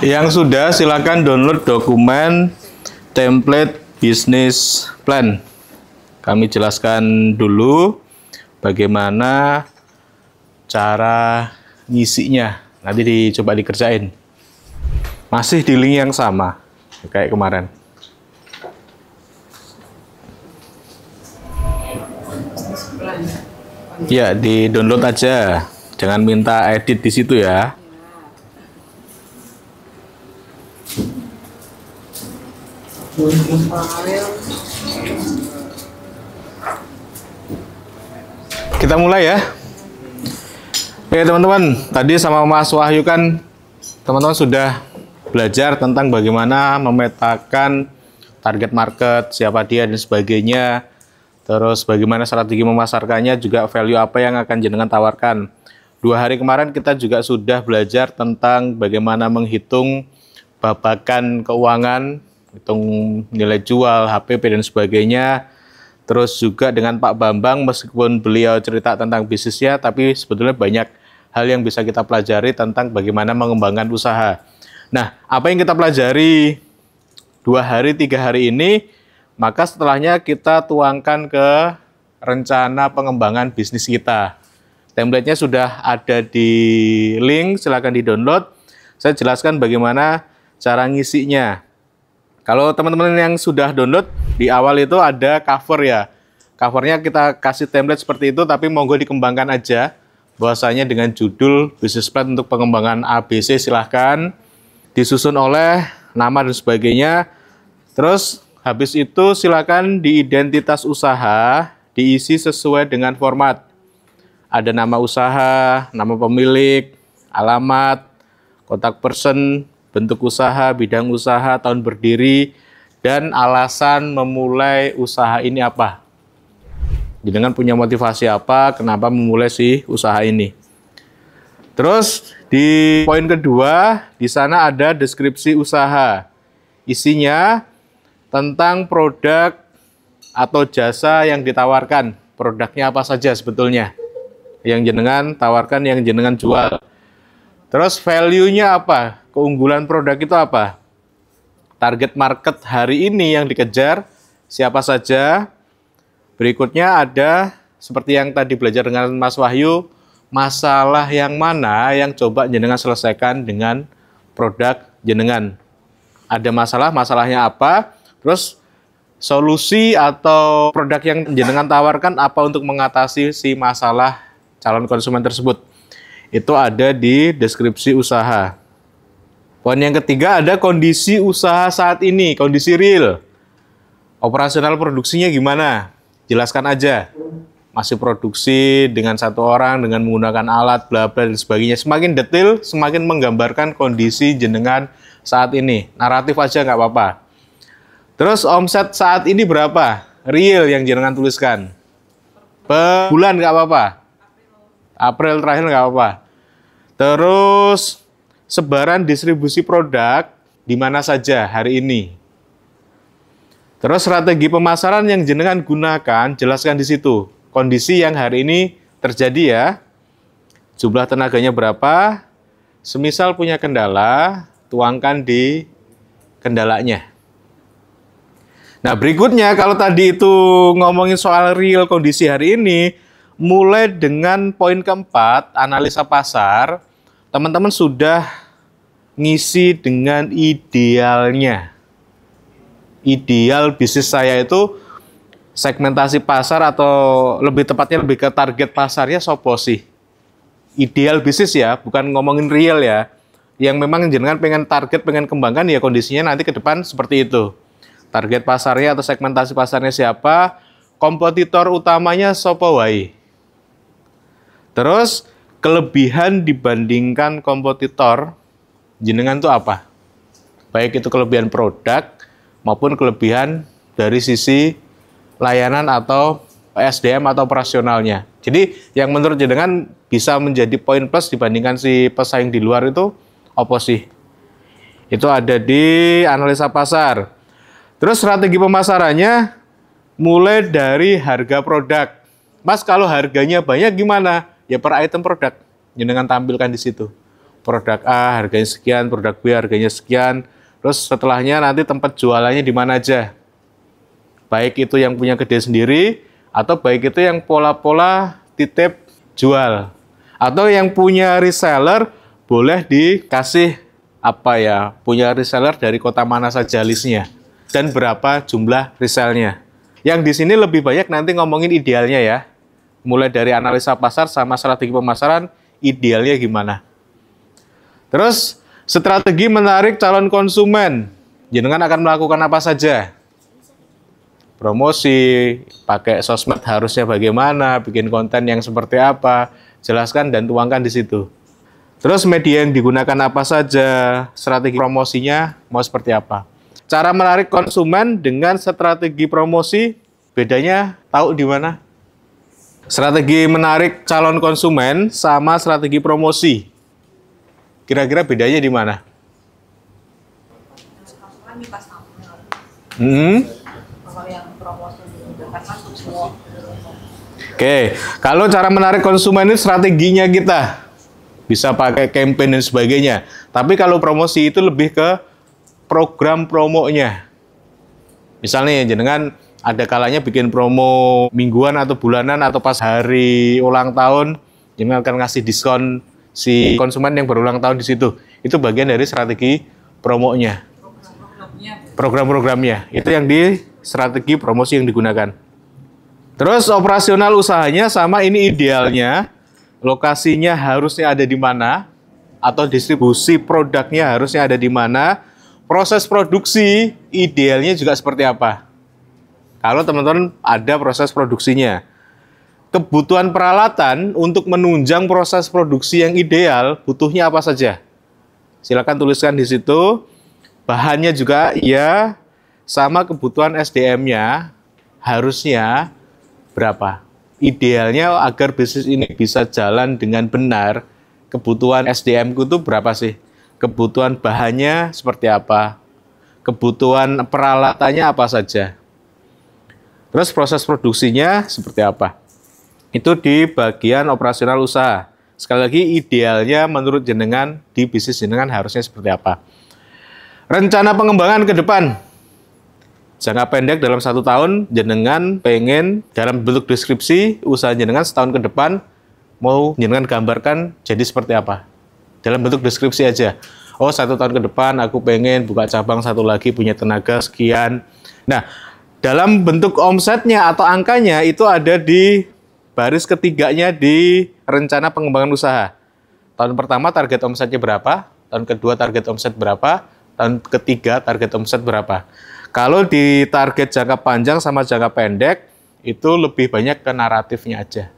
Yang sudah silakan download dokumen template bisnis plan. Kami jelaskan dulu bagaimana cara ngisinya. Nanti dicoba dikerjain. Masih di link yang sama kayak kemarin. Ya, di download aja. Jangan minta edit di situ ya. Kita mulai ya. Oke teman-teman, tadi sama Mas Wahyu kan teman-teman sudah belajar tentang bagaimana memetakan target market, siapa dia dan sebagainya. Terus bagaimana strategi memasarkannya, juga value apa yang akan jenengan tawarkan. 2 hari kemarin kita juga sudah belajar tentang bagaimana menghitung babakan keuangan, hitung nilai jual, HPP dan sebagainya. Terus juga dengan Pak Bambang, meskipun beliau cerita tentang bisnisnya, tapi sebetulnya banyak hal yang bisa kita pelajari tentang bagaimana mengembangkan usaha. Nah, apa yang kita pelajari 2 hari, 3 hari ini, maka setelahnya kita tuangkan ke rencana pengembangan bisnis kita. Template-nya sudah ada di link, silakan di-download. Saya jelaskan bagaimana cara ngisinya. Kalau teman-teman yang sudah download, di awal itu ada cover ya. Covernya kita kasih template seperti itu, tapi monggo dikembangkan aja. Bahwasanya dengan judul bisnis plan untuk pengembangan ABC, silahkan. Disusun oleh nama dan sebagainya. Terus habis itu silakan di identitas usaha, diisi sesuai dengan format. Ada nama usaha, nama pemilik, alamat, kontak person, bentuk usaha, bidang usaha, tahun berdiri, dan alasan memulai usaha ini apa. Dengan punya motivasi apa, kenapa memulai si usaha ini. Terus di poin kedua, di sana ada deskripsi usaha. Isinya tentang produk atau jasa yang ditawarkan. Produknya apa saja sebetulnya yang jenengan tawarkan, yang jenengan jual. Terus value-nya apa? Keunggulan produk itu apa? Target market hari ini yang dikejar siapa saja? Berikutnya ada seperti yang tadi belajar dengan Mas Wahyu, masalah yang mana yang coba jenengan selesaikan dengan produk jenengan. Ada masalah, masalahnya apa? Terus solusi atau produk yang jenengan tawarkan apa untuk mengatasi si masalah calon konsumen tersebut. Itu ada di deskripsi usaha. Poin yang ketiga ada kondisi usaha saat ini, kondisi real. Operasional produksinya gimana? Jelaskan aja. Masih produksi dengan 1 orang, dengan menggunakan alat, bla bla dan sebagainya. Semakin detail, semakin menggambarkan kondisi jenengan saat ini. Naratif aja nggak apa-apa. Terus omset saat ini berapa? Real yang jenengan tuliskan. Per bulan nggak apa-apa. April terakhir nggak apa-apa. Terus sebaran distribusi produk di mana saja hari ini. Terus strategi pemasaran yang jenengan gunakan, jelaskan di situ. Kondisi yang hari ini terjadi ya. Jumlah tenaganya berapa? Semisal punya kendala, tuangkan di kendalanya. Nah berikutnya kalau tadi itu ngomongin soal real kondisi hari ini, mulai dengan poin keempat, analisa pasar, teman-teman sudah ngisi dengan idealnya. Ideal bisnis saya itu segmentasi pasar atau lebih tepatnya lebih ke target pasarnya sopo sih. Ideal bisnis ya, bukan ngomongin real ya. Yang memang jenengan pengen target, pengen kembangkan ya kondisinya nanti ke depan seperti itu. Target pasarnya atau segmentasi pasarnya siapa, kompetitor utamanya sopo wae. Terus kelebihan dibandingkan kompetitor jenengan itu apa? Baik itu kelebihan produk maupun kelebihan dari sisi layanan atau SDM atau operasionalnya. Jadi yang menurut jenengan bisa menjadi poin plus dibandingkan si pesaing di luar itu apa sih? Itu ada di analisa pasar. Terus strategi pemasarannya mulai dari harga produk. Mas kalau harganya banyak gimana? Ya per item produk jenengan tampilkan di situ. produk A harganya sekian, produk B harganya sekian. Terus setelahnya nanti tempat jualannya di mana aja. Baik itu yang punya kedai sendiri, atau baik itu yang pola-pola titip jual. Atau yang punya reseller, boleh dikasih punya reseller dari kota mana saja listnya. Dan berapa jumlah resellnya. Yang di sini lebih banyak nanti ngomongin idealnya ya. Mulai dari analisa pasar sama strategi pemasaran, idealnya gimana. Terus, strategi menarik calon konsumen. Jenengan akan melakukan apa saja? Promosi, pakai sosmed harusnya bagaimana, bikin konten yang seperti apa, jelaskan dan tuangkan di situ. Terus media yang digunakan apa saja, strategi promosinya mau seperti apa. Cara menarik konsumen dengan strategi promosi, bedanya tahu di mana? Strategi menarik calon konsumen sama strategi promosi. Kira-kira bedanya di mana? Oke, kalau cara menarik konsumen ini strateginya kita bisa pakai campaign dan sebagainya. Tapi kalau promosi itu lebih ke program promonya. Misalnya jenengan ada kalanya bikin promo mingguan atau bulanan atau pas hari ulang tahun, jenengan akan ngasih diskon si konsumen yang berulang tahun di situ. Itu bagian dari strategi promonya. Program-programnya. Itu yang di strategi promosi yang digunakan. Terus operasional usahanya sama, ini idealnya. Lokasinya harusnya ada di mana, atau distribusi produknya harusnya ada di mana. Proses produksi idealnya juga seperti apa. Kalau teman-teman ada proses produksinya. Kebutuhan peralatan untuk menunjang proses produksi yang ideal, butuhnya apa saja? Silakan tuliskan di situ. Bahannya juga ya, sama kebutuhan SDM-nya harusnya berapa. Idealnya agar bisnis ini bisa jalan dengan benar, kebutuhan SDM-ku itu berapa sih? Kebutuhan bahannya seperti apa? Kebutuhan peralatannya apa saja? Terus proses produksinya seperti apa? Itu di bagian operasional usaha. Sekali lagi, idealnya menurut jenengan di bisnis jenengan harusnya seperti apa? Rencana pengembangan ke depan. Jangka pendek dalam 1 tahun, jenengan pengen dalam bentuk deskripsi usaha jenengan setahun ke depan, mau jenengan gambarkan jadi seperti apa? Dalam bentuk deskripsi aja. Oh, 1 tahun ke depan aku pengen buka cabang 1 lagi, punya tenaga sekian. Nah, dalam bentuk omsetnya atau angkanya itu ada di baris ketiganya di rencana pengembangan usaha. Tahun pertama target omsetnya berapa? Tahun kedua target omset berapa? Tahun ketiga target omset berapa? Kalau di target jangka panjang sama jangka pendek, itu lebih banyak ke naratifnya aja.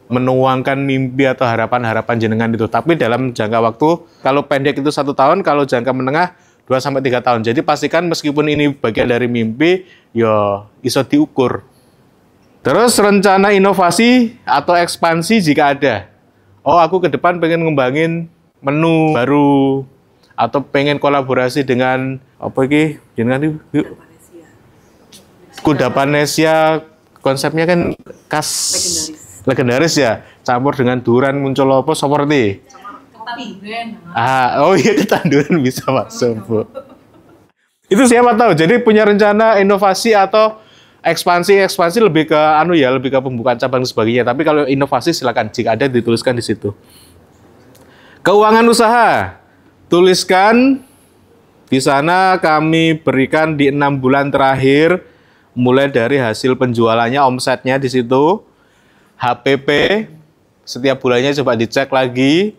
Menuangkan mimpi atau harapan-harapan jenengan itu. Tapi dalam jangka waktu, kalau pendek itu 1 tahun, kalau jangka menengah 2-3 tahun. Jadi pastikan meskipun ini bagian dari mimpi, ya iso diukur. Terus rencana inovasi atau ekspansi jika ada. Oh, aku ke depan pengen ngembangin menu baru, atau pengen kolaborasi dengan apa iki? Jenengan yuk. Kudapanesia, konsepnya kan khas legendaris ya. Campur dengan durian muncul apa seperti. Oh iya, ketanduran bisa masuk, Bu. Itu siapa tahu. Jadi punya rencana inovasi atau ekspansi lebih ke lebih ke pembukaan cabang dan sebagainya. Tapi kalau inovasi silakan jika ada dituliskan di situ. Keuangan usaha. Tuliskan di sana kami berikan di 6 bulan terakhir, mulai dari hasil penjualannya, omsetnya di situ, HPP setiap bulannya coba dicek lagi.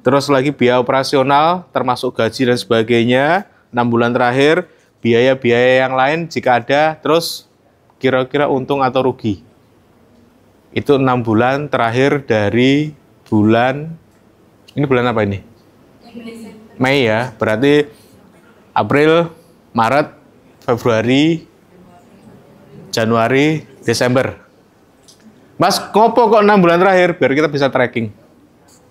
Terus lagi biaya operasional, termasuk gaji dan sebagainya, 6 bulan terakhir, biaya-biaya yang lain jika ada, terus kira-kira untung atau rugi. Itu 6 bulan terakhir dari bulan, ini bulan apa ini? Mei ya, berarti April, Maret, Februari, Januari, Desember. Mas, ngopo kok 6 bulan terakhir? Biar kita bisa tracking.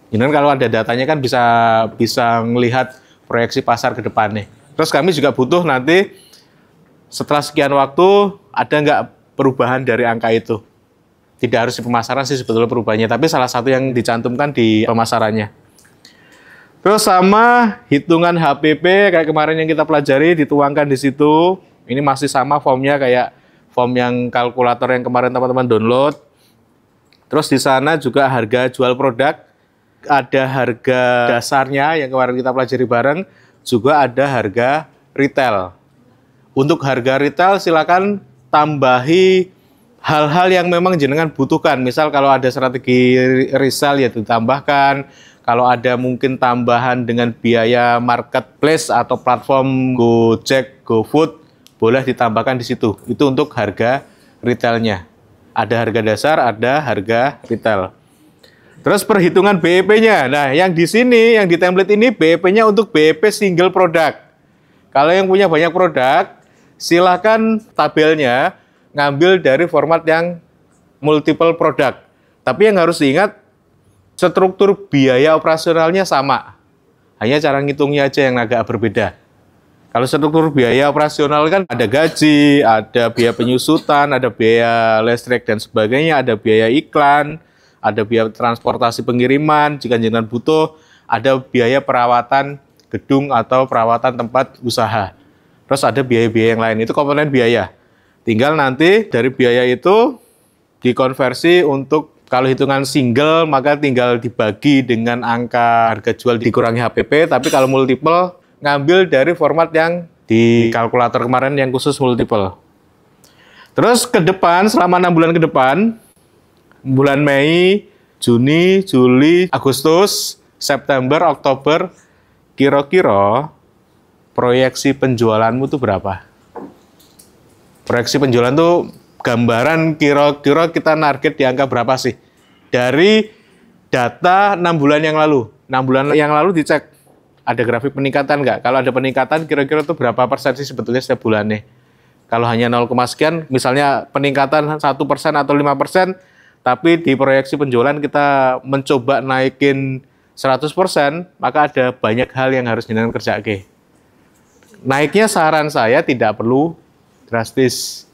Ini kalau ada datanya kan bisa melihat proyeksi pasar ke depannya. Terus kami juga butuh nanti setelah sekian waktu ada nggak perubahan dari angka itu. Tidak harus di pemasaran sih sebetulnya perubahannya, tapi salah satu yang dicantumkan di pemasarannya. Terus sama hitungan HPP kayak kemarin yang kita pelajari dituangkan di situ. Ini masih sama formnya kayak form yang kalkulator yang kemarin teman-teman download. Terus di sana juga harga jual produk, ada harga dasarnya yang kemarin kita pelajari bareng, juga ada harga retail. Untuk harga retail silakan tambahi hal-hal yang memang jenengan butuhkan. Misal kalau ada strategi resell ya ditambahkan. Kalau ada mungkin tambahan dengan biaya marketplace atau platform Gojek, GoFood, boleh ditambahkan di situ. Itu untuk harga retailnya. Ada harga dasar, ada harga retail. Terus perhitungan BEP-nya. Nah, yang di sini, yang di template ini BEP-nya untuk BEP single product. Kalau yang punya banyak produk, silakan tabelnya ngambil dari format yang multiple product. Tapi yang harus diingat, struktur biaya operasionalnya sama. Hanya cara ngitungnya aja yang agak berbeda. Kalau struktur biaya operasional kan ada gaji, ada biaya penyusutan, ada biaya listrik dan sebagainya, ada biaya iklan, ada biaya transportasi pengiriman, jika jenengan butuh, ada biaya perawatan gedung atau perawatan tempat usaha. Terus ada biaya-biaya yang lain, itu komponen biaya. Tinggal nanti dari biaya itu dikonversi untuk kalau hitungan single, maka tinggal dibagi dengan angka harga jual dikurangi HPP. Tapi kalau multiple, ngambil dari format yang di kalkulator kemarin yang khusus multiple. Terus ke depan, selama 6 bulan ke depan, bulan Mei, Juni, Juli, Agustus, September, Oktober, kira-kira proyeksi penjualanmu itu berapa? Proyeksi penjualan itu gambaran kira-kira kita target di angka berapa sih? Dari data 6 bulan yang lalu. 6 bulan yang lalu dicek, ada grafik peningkatan nggak? Kalau ada peningkatan, kira-kira itu berapa persen sih sebetulnya setiap bulannya? Kalau hanya 0, sekian, misalnya peningkatan 1% atau 5%, tapi di proyeksi penjualan kita mencoba naikin 100%, maka ada banyak hal yang harus jenengan kerjake. Naiknya saran saya tidak perlu drastis.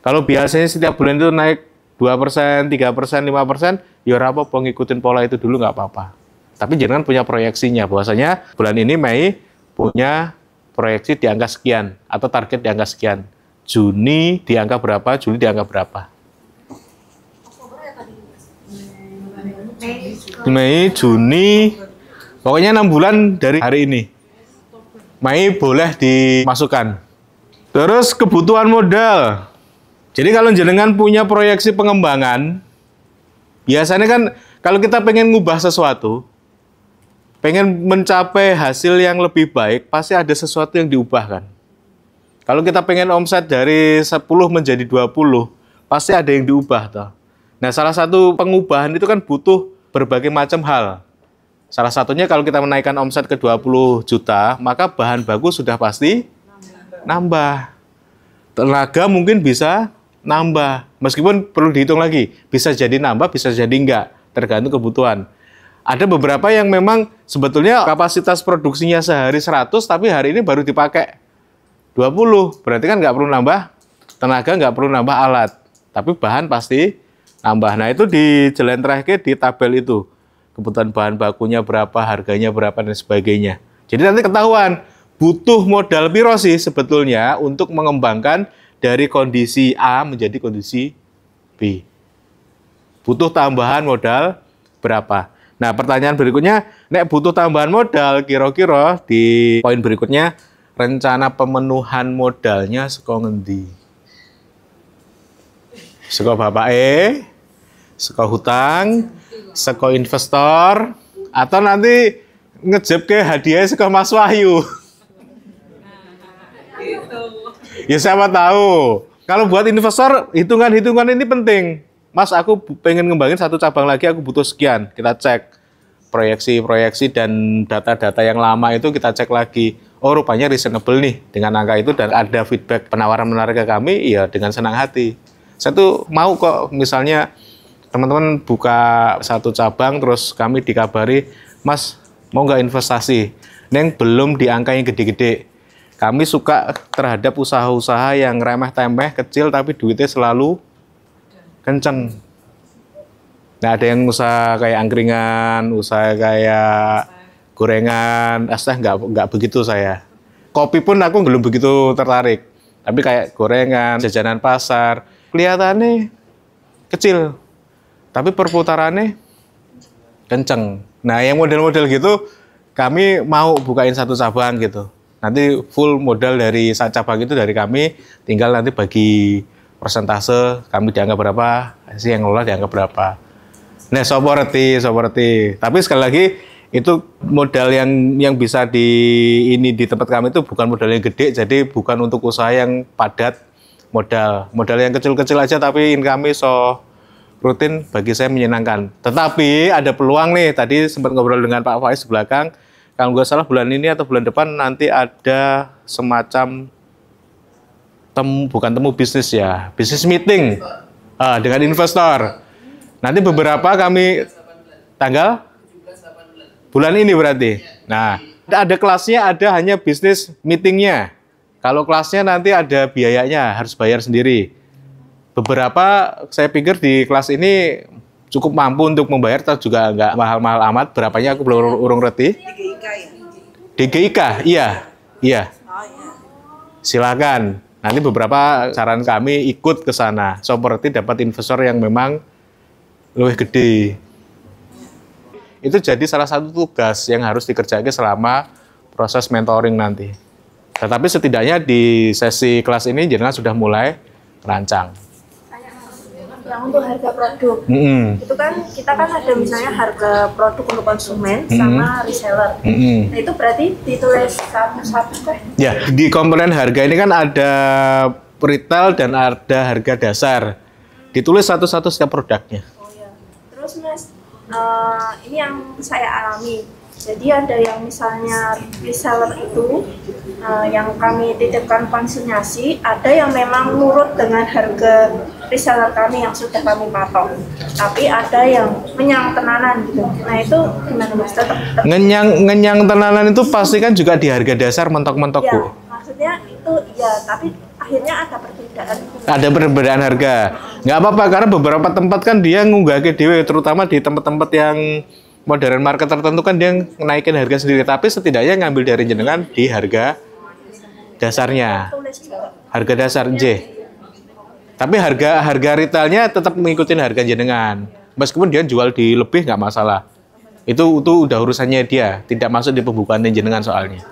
Kalau biasanya setiap bulan itu naik 2%, 3%, 5%, ya apa ngikutin pola itu dulu nggak apa-apa. Tapi jangan punya proyeksinya, bahwasanya bulan ini Mei punya proyeksi di angka sekian, atau target di angka sekian. Juni di angka berapa, Juli di angka berapa. Mei, Juni, pokoknya 6 bulan dari hari ini. Mei boleh dimasukkan. Terus kebutuhan modal. Jadi kalau jenengan punya proyeksi pengembangan, biasanya kan kalau kita pengen ngubah sesuatu, pengen mencapai hasil yang lebih baik, pasti ada sesuatu yang diubahkan. Kalau kita pengen omset dari 10 menjadi 20, pasti ada yang diubah toh. Nah, salah satu pengubahan itu kan butuh berbagai macam hal. Salah satunya kalau kita menaikkan omset ke 20 juta, maka bahan baku sudah pasti nambah. Tenaga mungkin bisa nambah, meskipun perlu dihitung lagi, bisa jadi nambah, bisa jadi enggak, tergantung kebutuhan. Ada beberapa yang memang sebetulnya kapasitas produksinya sehari 100, tapi hari ini baru dipakai 20, berarti kan nggak perlu nambah tenaga, nggak perlu nambah alat, tapi bahan pasti nambah. Nah itu dijelentrehke di tabel itu, kebutuhan bahan bakunya berapa, harganya berapa, dan sebagainya. Jadi nanti ketahuan, butuh modal piro sih sebetulnya untuk mengembangkan dari kondisi A menjadi kondisi B. Butuh tambahan modal berapa? Nah, pertanyaan berikutnya, nek butuh tambahan modal, kira-kira di poin berikutnya, rencana pemenuhan modalnya saka ngendi? Saka bapake, saka hutang, saka investor, atau nanti ngejebke hadiah saka Mas Wahyu? Ya siapa tahu. Kalau buat investor, hitungan-hitungan ini penting. Mas, aku pengen ngembangin satu cabang lagi, aku butuh sekian. Kita cek proyeksi-proyeksi dan data-data yang lama itu kita cek lagi. Oh, rupanya reasonable nih dengan angka itu, dan ada feedback penawaran menarik ke kami, ya dengan senang hati. Saya tuh mau kok, misalnya teman-teman buka satu cabang, terus kami dikabari, Mas, mau nggak investasi? Neng belum di angka yang gede-gede. Kami suka terhadap usaha-usaha yang remeh-temeh, kecil, tapi duitnya selalu kenceng. Nah, ada yang usaha kayak angkringan, usaha kayak gorengan, es teh nggak begitu saya. Kopi pun aku belum begitu tertarik. Tapi kayak gorengan, jajanan pasar, kelihatannya kecil, tapi perputarannya kenceng. Nah, yang model-model gitu, kami mau bukain satu cabang gitu. Nanti full modal dari cabang itu dari kami, tinggal nanti bagi persentase, kami dianggap berapa, si yang ngelola dianggap berapa. Nah, seperti. Tapi sekali lagi, itu modal yang bisa di tempat kami itu bukan modal yang gede, jadi bukan untuk usaha yang padat modal yang kecil-kecil aja, tapi income rutin bagi saya menyenangkan. Tetapi ada peluang nih, tadi sempat ngobrol dengan Pak Faiz di belakang, kalau nggak salah bulan ini atau bulan depan nanti ada semacam bukan temu bisnis ya, bisnis meeting dengan investor. Nanti beberapa kami tanggal bulan ini berarti. Nah, ada kelasnya, ada hanya bisnis meetingnya. Kalau kelasnya nanti ada biayanya, harus bayar sendiri. Beberapa saya pikir di kelas ini cukup mampu untuk membayar, atau juga nggak mahal-mahal amat. Berapanya aku belum urung reti. DGIK ya? DGIK, iya. Silakan. Nanti beberapa saran kami ikut ke sana. Seperti dapat investor yang memang lebih gede. Itu jadi salah satu tugas yang harus dikerjakan selama proses mentoring nanti. Tetapi setidaknya di sesi kelas ini jenengan sudah mulai rancang. Yang untuk harga produk, itu kan kita kan ada misalnya harga produk untuk konsumen sama reseller. Nah itu berarti ditulis satu-satu kan? Ya, di komponen harga ini kan ada retail dan ada harga dasar. Ditulis satu-satu setiap produknya. Oh ya. Terus Mas, ini yang saya alami. Jadi ada yang misalnya reseller itu yang kami titipkan konsinyasi, ada yang memang nurut dengan harga reseller kami yang sudah kami patok. Tapi ada yang ngenyang tenanan gitu. Nah itu gimana Mas? Tetap. Ngenyang tenanan itu pasti kan juga di harga dasar mentok-mentok, Ya, Bu. maksudnya itu ya, tapi akhirnya ada perbedaan. Ada perbedaan harga. Nggak apa-apa, karena beberapa tempat kan dia ngunggah ke dewe, terutama di tempat-tempat yang modern market tertentu kan dia naikin harga sendiri. Tapi setidaknya ngambil dari jenengan di harga dasarnya. Tulis juga. Harga dasar J. Tapi harga retailnya tetap mengikuti harga jenengan. Meskipun dia jual di lebih nggak masalah. Itu udah urusannya dia, tidak masuk di pembukaan jenengan soalnya.